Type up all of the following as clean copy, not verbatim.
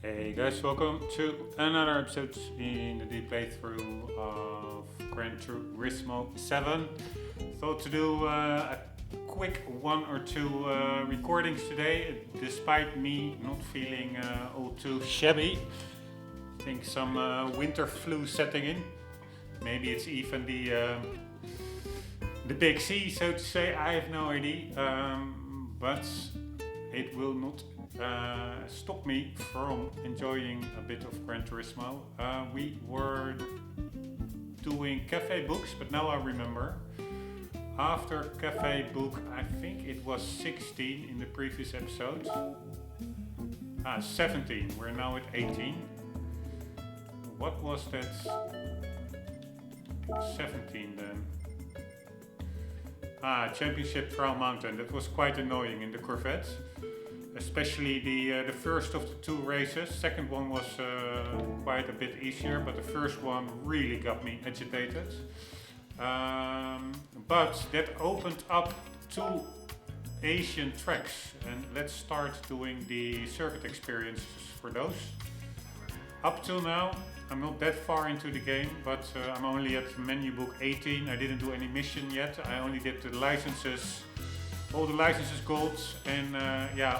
Hey guys, welcome to another episode in the playthrough of Gran Turismo 7. Thought to do a quick one or two recordings today, despite me not feeling all too shabby. I think some winter flu setting in. Maybe it's even the big C, so to say. I have no idea, but it will not stop me from enjoying a bit of Gran Turismo. We were doing cafe books, but now I remember. After cafe book, I think it was 16 in the previous episode. 17. We're now at 18. What was that? 17 then. Championship Trial Mountain. That was quite annoying in the Corvette. Especially the first of the two races. Second one was quite a bit easier, but the first one really got me agitated. But that opened up two Asian tracks, and let's start doing the circuit experiences for those. Up till now, I'm not that far into the game, but I'm only at menu book 18. I didn't do any mission yet. I only did the licenses. All the licenses gold and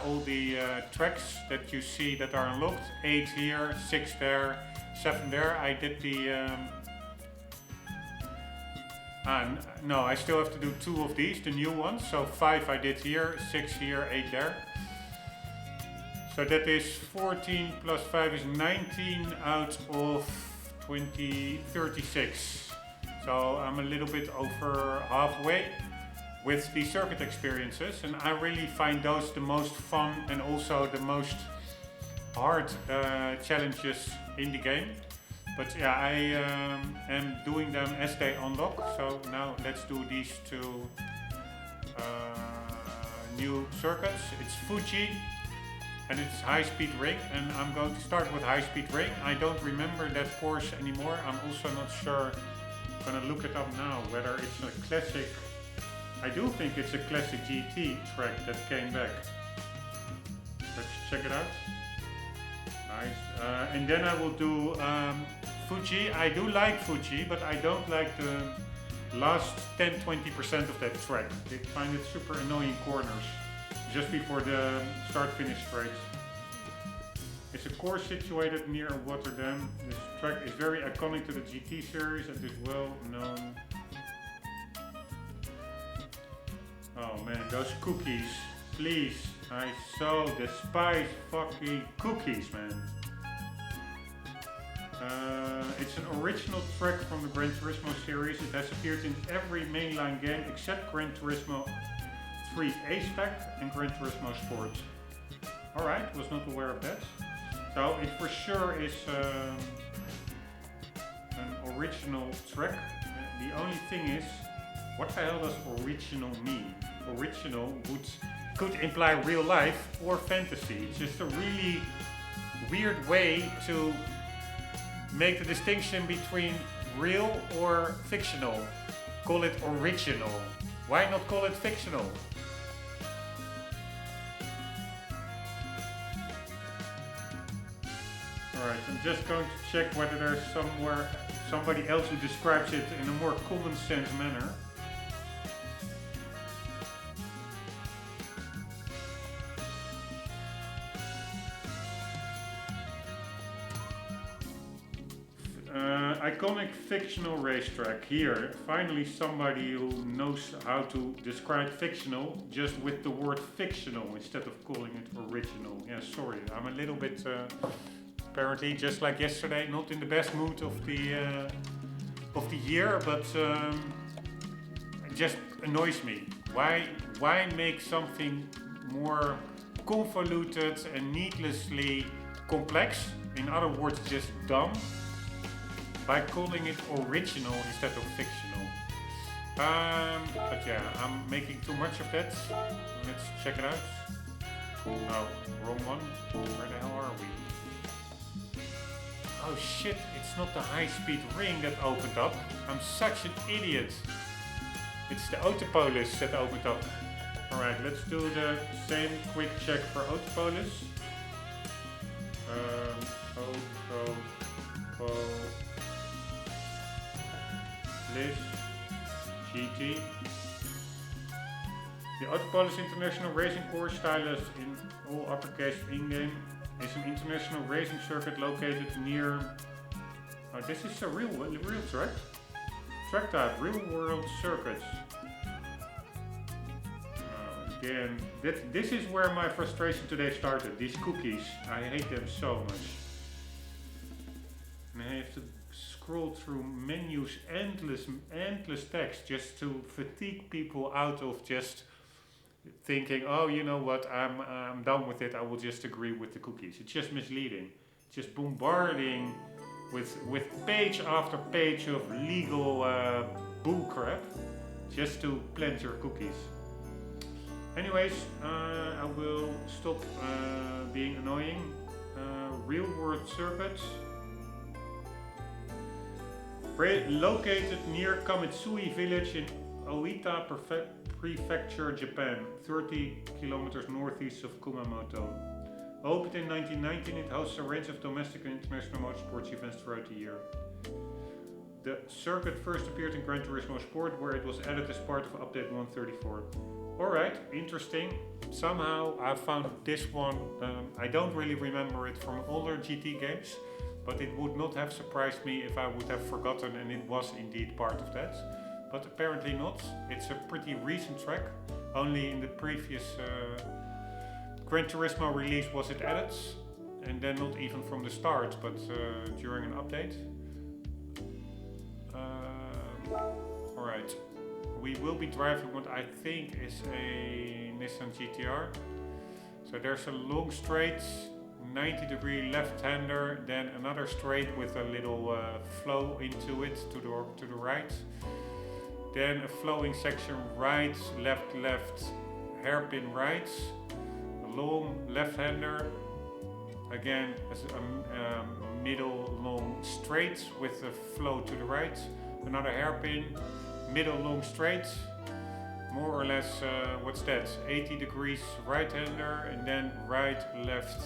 all the tracks that you see that are unlocked. 8 here, 6 there, 7 there. I did the... no, I still have to do 2 of these, the new ones. So 5 I did here, 6 here, 8 there. So that is 14 plus 5 is 19 out of 36. So I'm a little bit over halfway with the circuit experiences, and I really find those the most fun and also the most hard challenges in the game. But yeah, I am doing them as they unlock. So now let's do these two new circuits. It's Fuji and it's high speed ring, and I'm going to start with high speed ring. I don't remember that course anymore. I'm also not sure. I'm gonna look it up now whether it's a classic. I do think it's a classic GT track that came back. Let's check it out. Nice. And then I will do Fuji. I do like Fuji, but I don't like the last 10-20% of that track. I find it super annoying corners just before the start-finish straight. It's a course situated near Rotterdam. This track is very iconic to the GT series and is well known. Oh man, those cookies, please. I so despise fucking cookies, man. It's an original track from the Gran Turismo series. It has appeared in every mainline game except Gran Turismo 3 A-Spec and Gran Turismo Sport. Alright, was not aware of that. So it for sure is an original track. The only thing is, what the hell does original mean? Original could imply real life or fantasy. It's just a really weird way to make the distinction between real or fictional. Call it original. Why not call it fictional? Alright, I'm just going to check whether there's somebody else who describes it in a more common sense manner. Iconic fictional racetrack. Here, finally somebody who knows how to describe fictional just with the word fictional instead of calling it original. Yeah, sorry, I'm a little bit, apparently, just like yesterday, not in the best mood of the year, but it just annoys me. Why make something more convoluted and needlessly complex? In other words, just dumb, by calling it original instead of fictional. But yeah, I'm making too much of that. Let's check it out. Oh, wrong one. Where the hell are we? Oh shit, it's not the high-speed ring that opened up. I'm such an idiot. It's the Autopolis that opened up. Alright, let's do the same quick check for Autopolis. this. GT. The Autopolis International Racing Course, stylized in all uppercase in-game, is an international racing circuit located near... Oh, this is a real track? Track type, real world circuits. Again, this is where my frustration today started. These cookies, I hate them so much. And I have to scroll through menus, endless text, just to fatigue people out of just thinking, oh, you know what, I'm done with it, I will just agree with the cookies. It's just misleading. Just bombarding with page after page of legal bullcrap just to plant your cookies. Anyways, I will stop being annoying. Real world circuits. Located near Kamitsui village in Oita Prefecture, Japan, 30 kilometers northeast of Kumamoto. Opened in 1919, it hosts a range of domestic and international motorsports events throughout the year. The circuit first appeared in Gran Turismo Sport, where it was added as part of update 134. Alright, interesting. Somehow I found this one, I don't really remember it from older GT games, but it would not have surprised me if I would have forgotten and it was indeed part of that. But apparently not. It's a pretty recent track. Only in the previous Gran Turismo release was it added, and then not even from the start, but during an update. Alright, we will be driving what I think is a Nissan GTR. So there's a long straight, 90-degree left-hander, then another straight with a little flow into it to the right. Then a flowing section right, left, hairpin right. Long left-hander, again as a middle long straight with a flow to the right, another hairpin, middle long straight, more or less what's that, 80 degrees right-hander, and then right, left,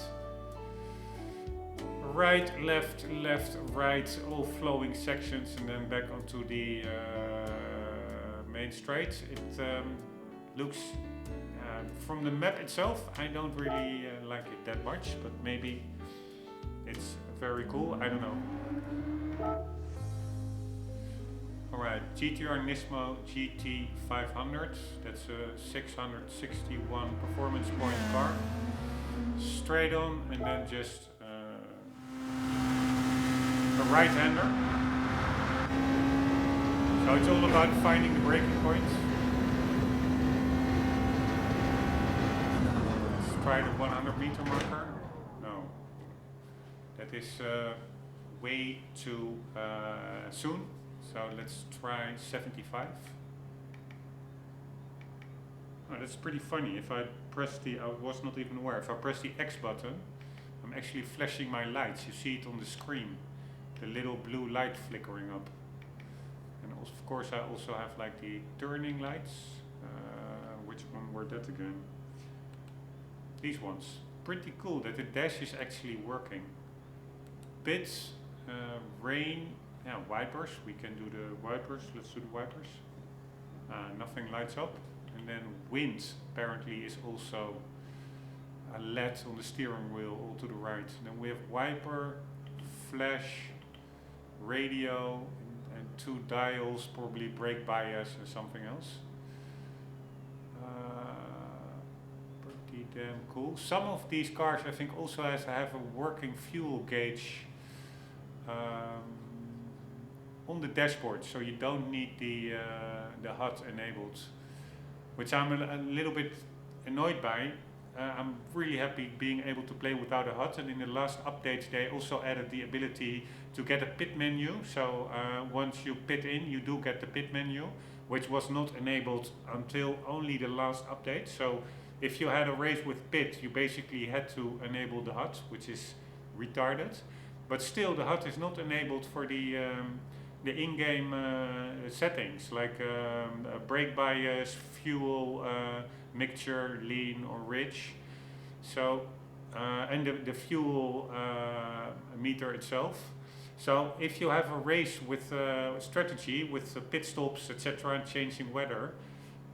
right, all flowing sections, and then back onto the main straight. It looks from the map itself, I don't really like it that much, but maybe it's very cool, I don't know. Alright, GTR Nismo GT500, that's a 661 performance point car. Straight on, and then just a right-hander. So it's all about finding the braking point. Try the 100 meter marker. No, that is way too soon. So let's try 75. Oh, that's pretty funny. If I press I was not even aware. If I press the X button, I'm actually flashing my lights. You see it on the screen, the little blue light flickering up. And also, of course, I also have like the turning lights. Which one were that again? These ones. Pretty cool that the dash is actually working. Bits, rain, yeah, wipers. We can do the wipers. Let's do the wipers. Nothing lights up. And then wind apparently is also a LED on the steering wheel all to the right. And then we have wiper, flash, radio, and two dials, probably brake bias and something else. Pretty damn cool. Some of these cars I think also have a working fuel gauge on the dashboard, so you don't need the HUD enabled, which I'm a little bit annoyed by. I'm really happy being able to play without a HUD, and in the last updates they also added the ability to get a pit menu. So once you pit in, you do get the pit menu, which was not enabled until only the last update. So if you had a race with pit, you basically had to enable the HUD, which is retarded. But still, the HUD is not enabled for the in-game settings, like brake bias, fuel, mixture, lean or rich. So, and the fuel meter itself. So if you have a race with strategy, with pit stops, etc., and changing weather,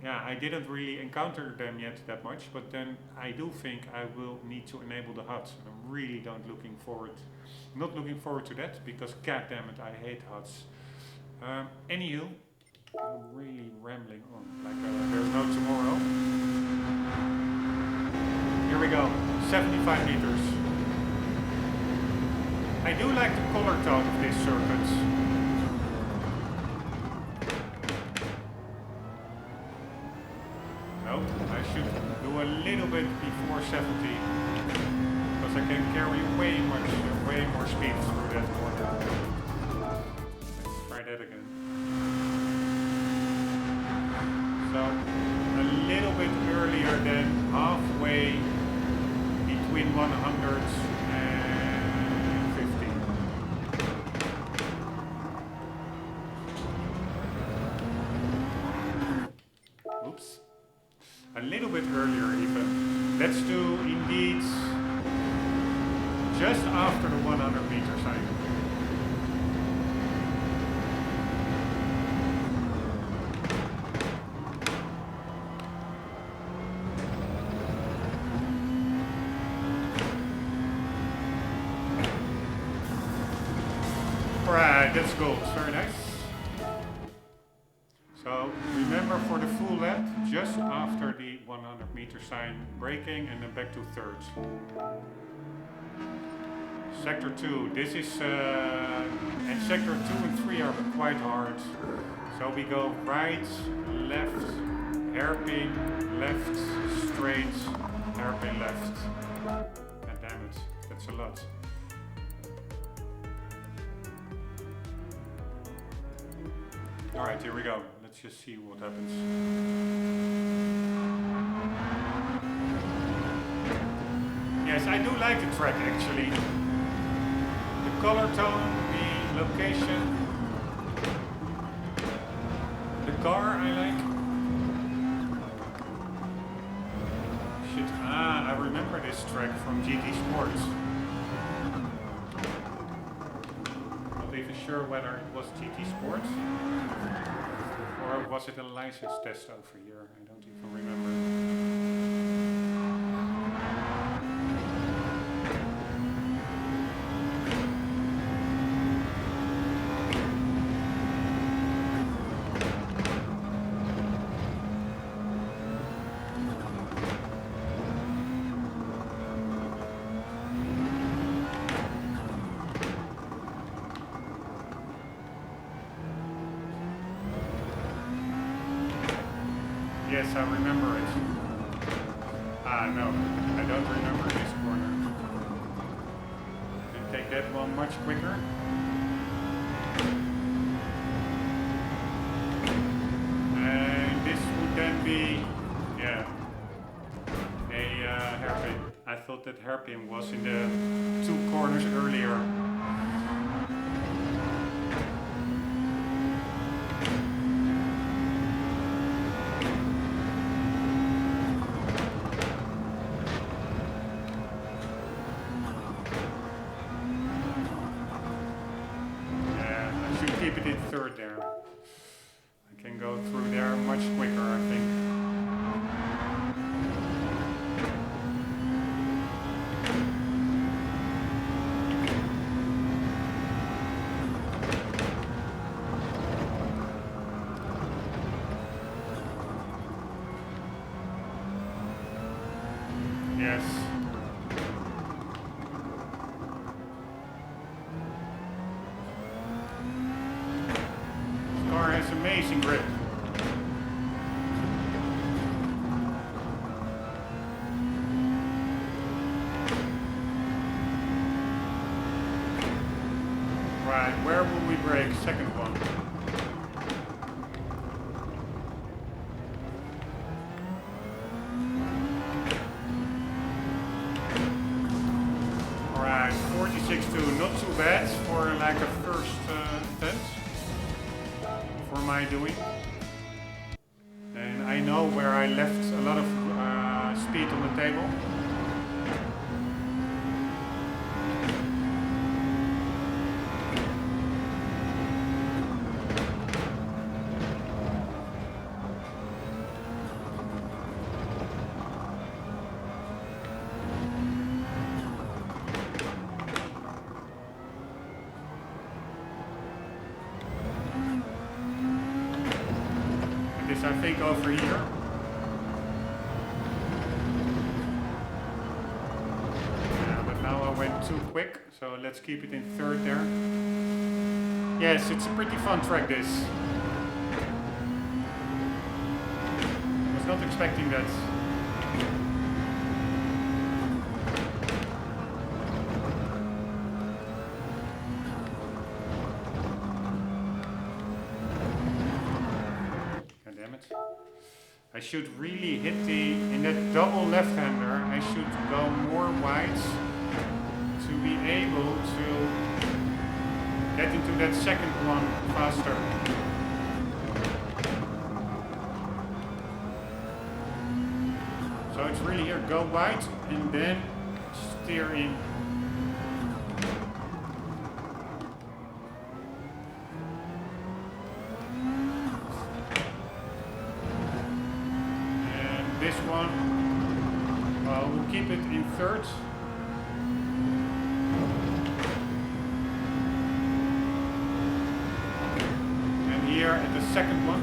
yeah, I didn't really encounter them yet that much, but then I do think I will need to enable the HUDs. And I'm really not looking forward to that, because god damn it, I hate HUDs. Anywho, I'm really rambling on like there's no tomorrow. Here we go, 75 meters. I do like the color tone of these circuits. Nope, I should do a little bit before 70, because I can carry way more speed through that corner. Let's try that again. So, a little bit earlier than halfway between 100 and 50. Oops. A little bit earlier even. Let's do indeed just after the 100 meter sign. Alright, that's gold. Very nice. So remember, for the full lap, just after the 100 meter sign, braking and then back to thirds. Sector 2, this is, and sector 2 and 3 are quite hard. So we go right, left, hairpin, left, straight, hairpin left. God damn it, that's a lot. Alright, here we go. Let's just see what happens. Yes, I do like the track actually. The color tone, the location, the car I like. Shit, I remember this track from GT Sports. Not even sure whether it was GT Sports. Or was it a license test over here? I don't even remember. Yes, I remember it. No, I don't remember this corner. Can take that one much quicker. And this would then be, yeah, a hairpin. I thought that hairpin was in the 2 corners earlier. Third there. I can go through there much quicker, I think. Yes. Has amazing grip. Right, where will we brake? Second one. Alright, 46.2, not too bad for like a first attempt. For my doing, and I know where I left a lot of speed on the table. I think over here. Yeah, but now I went too quick, so let's keep it in third there. Yes, it's a pretty fun track, this. I was not expecting that. God damn it. I should really hit in that double left-hander, I should go more wide to be able to get into that second one faster. So it's really here, go wide and then steer in. And this one, well, we'll keep it in third. Here at the second one.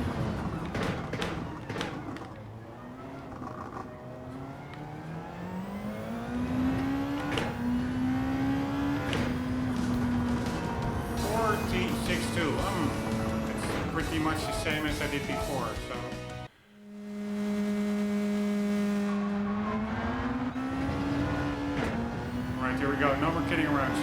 It's pretty much the same as I did before, so. Alright, here we go, no more kidding around.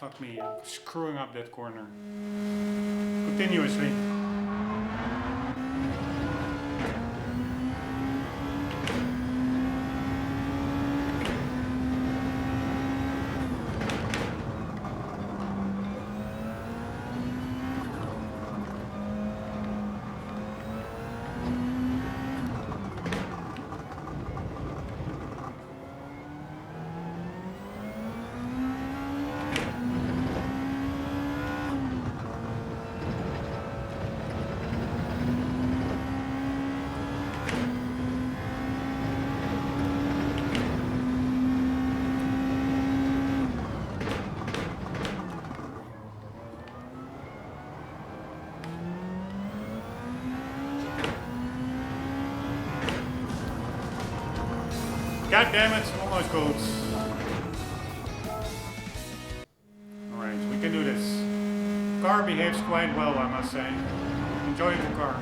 Fuck me, I'm screwing up that corner. Continuously. God damn it, almost gold. Alright, we can do this. Car behaves quite well, I must say. Enjoyable car.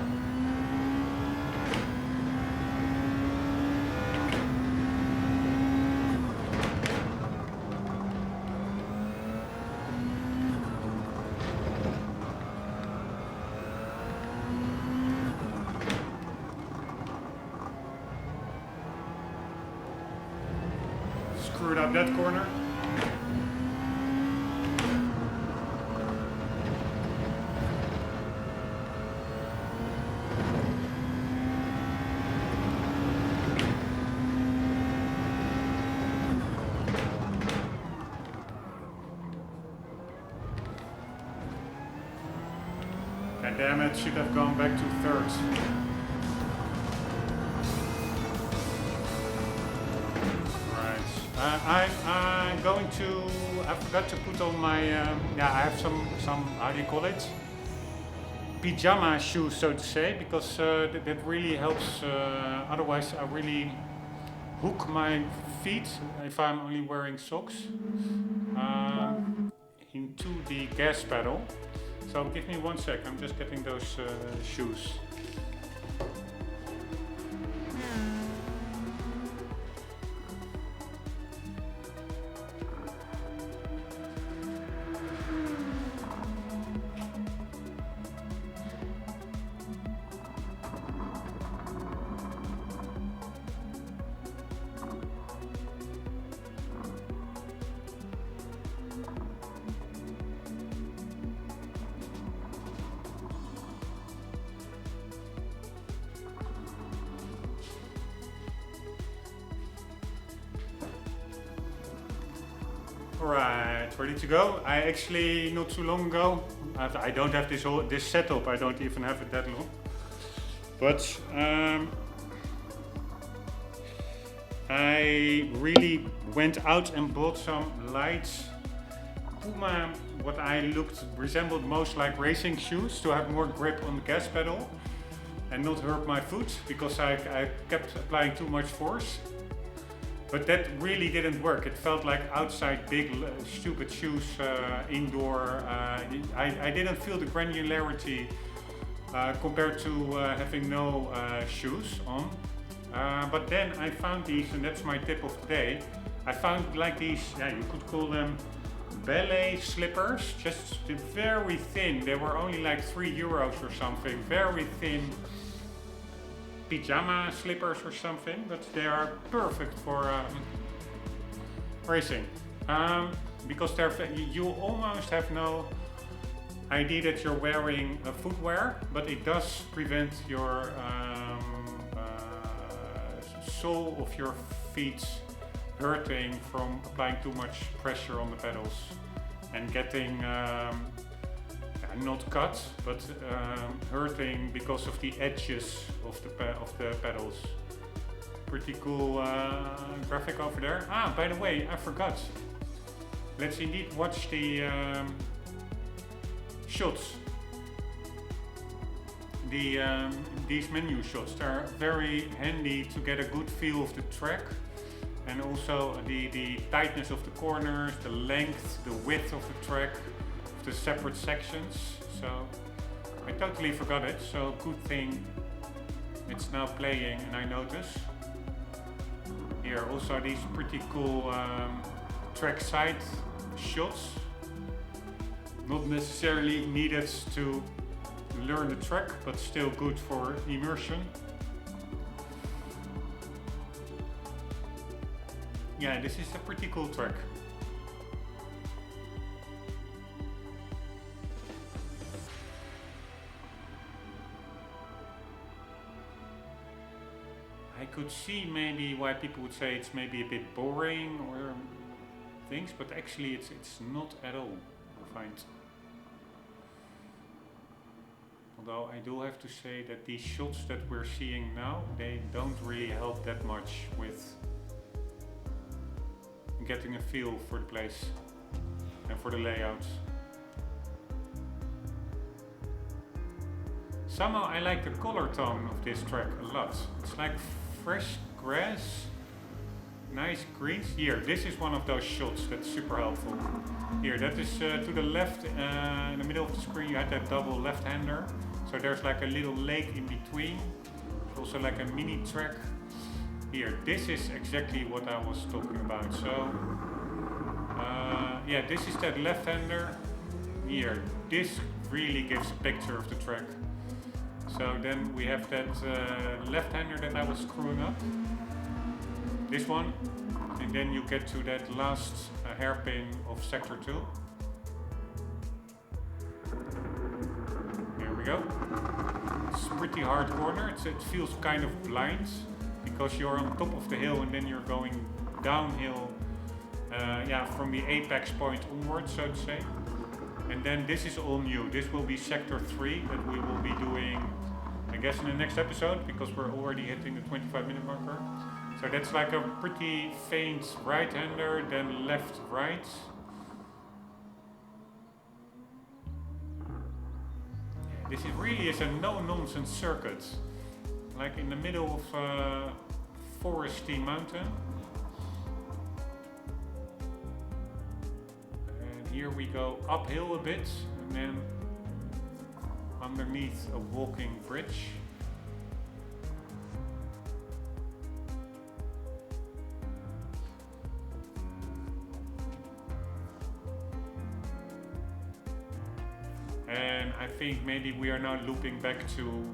Screwed up that corner. God damn it, should have gone back to third. I'm going to, I forgot to put on my, yeah, I have some, how do you call it? Pyjama shoes, so to say, because that really helps, otherwise I really hook my feet, if I'm only wearing socks, into the gas pedal. So give me 1 sec, I'm just getting those shoes. Alright, ready to go. I actually, not too long ago, I don't have this setup, I don't even have it that long. But I really went out and bought some lights. Puma, what I resembled most like racing shoes to have more grip on the gas pedal and not hurt my foot because I kept applying too much force. But that really didn't work. It felt like outside big stupid shoes indoor. I didn't feel the granularity compared to having no shoes on. But then I found these, and that's my tip of the day. I found like these, you could call them ballet slippers, just very thin. They were only like €3 or something, very thin pyjama slippers or something, but they are perfect for racing. Because you almost have no idea that you're wearing a footwear, but it does prevent your sole of your feet hurting from applying too much pressure on the pedals and getting not cut, but hurting because of the edges of the pedals. Pretty cool graphic over there. Ah, by the way, I forgot. Let's indeed watch the shots. These menu shots, they're very handy to get a good feel of the track. And also the tightness of the corners, the length, the width of the track, the separate sections. So I totally forgot it, so good thing it's now playing and I notice. Here also these pretty cool track side shots. Not necessarily needed to learn the track, but still good for immersion. Yeah, this is a pretty cool track. I could see maybe why people would say it's maybe a bit boring or things, but actually it's not at all, I find. Although I do have to say that these shots that we're seeing now, they don't really help that much with getting a feel for the place and for the layout. Somehow I like the color tone of this track a lot. It's like fresh grass, nice greens. Here, this is one of those shots that's super helpful. Here, that is to the left, in the middle of the screen you had that double left-hander. So there's like a little lake in between. It's also like a mini track. Here, this is exactly what I was talking about. So, yeah, this is that left-hander. Here, this really gives a picture of the track. So then we have that left-hander that I was screwing up. This one. And then you get to that last hairpin of sector 2. Here we go. It's a pretty hard corner. It feels kind of blind because you're on top of the hill and then you're going downhill, from the apex point onwards, so to say. And then this is all new. This will be sector 3 that we will be doing, I guess, in the next episode, because we're already hitting the 25-minute marker. So that's like a pretty faint right-hander, then left-right. This really is a no-nonsense circuit, like in the middle of a foresty mountain. And here we go uphill a bit, and then underneath a walking bridge. And I think maybe we are now looping back to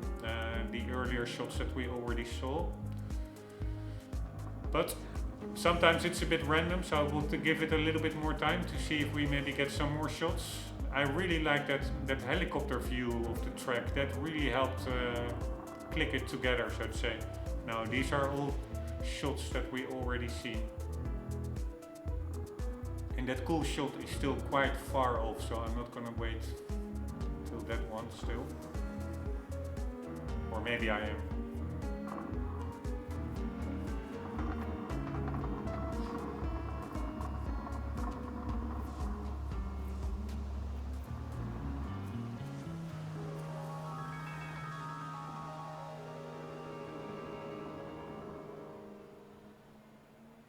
the earlier shots that we already saw. But sometimes it's a bit random, so I will give it a little bit more time to see if we maybe get some more shots. I really like that helicopter view of the track. That really helped click it together, so to say. Now these are all shots that we already see. And And that cool shot is still quite far off, so I'm not gonna wait till that one still. Or maybe I am.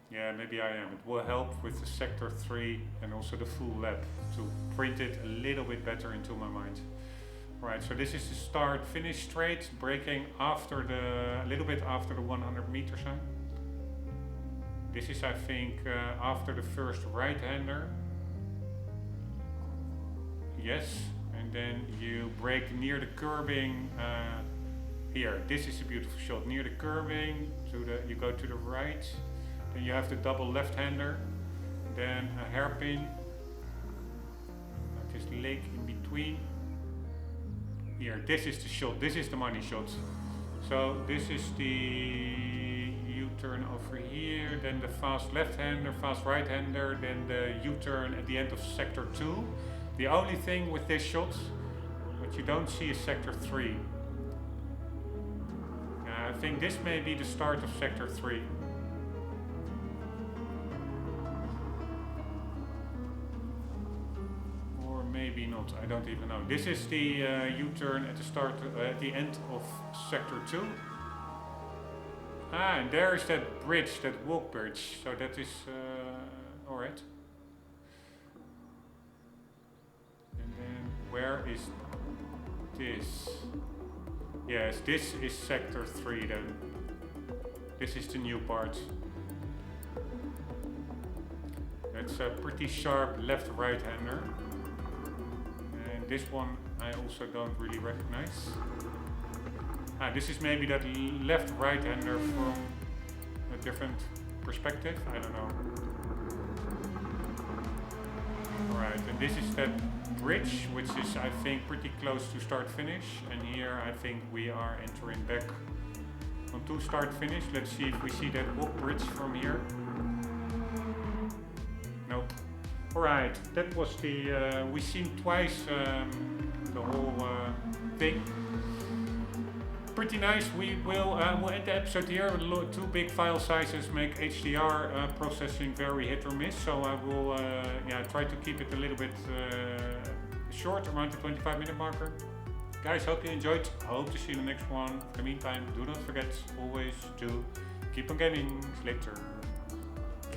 Yeah, maybe I am. It will help with the sector 3 and also the full lap to print it a little bit better into my mind. Right, so this is the start finish straight, braking after a little bit after the 100 meter sign. This is, I think, after the first right-hander. Yes, and then you brake near the curbing. Here, this is a beautiful shot. Near the curbing, you go to the right. Then you have the double left-hander, then a hairpin, this lake in between. Here, this is the shot, this is the money shot. So this is the U-turn over here, then the fast left-hander, fast right-hander, then the U-turn at the end of sector 2. The only thing with this shot, what you don't see is sector 3. I think this may be the start of sector 3. Maybe not, I don't even know. This is the U-turn at the start, at the end of sector 2. Ah, and there is that bridge, that walk bridge. So that is alright. And then where is this? Yes, this is sector 3 then. This is the new part. That's a pretty sharp left-right hander. This one I also don't really recognize. Ah, this is maybe that left-right hander from a different perspective, I don't know. Alright, and this is that bridge, which is I think pretty close to start-finish. And here I think we are entering back onto start-finish. Let's see if we see that walk bridge from here. Nope. Alright, that was the, we've seen twice the whole thing. Pretty nice. We'll end the episode here. Too big file sizes make HDR processing very hit or miss, so I will try to keep it a little bit short, around the 25-minute marker. Guys, hope you enjoyed. Hope to see you in the next one. In the meantime, do not forget always to keep on gaming. Later.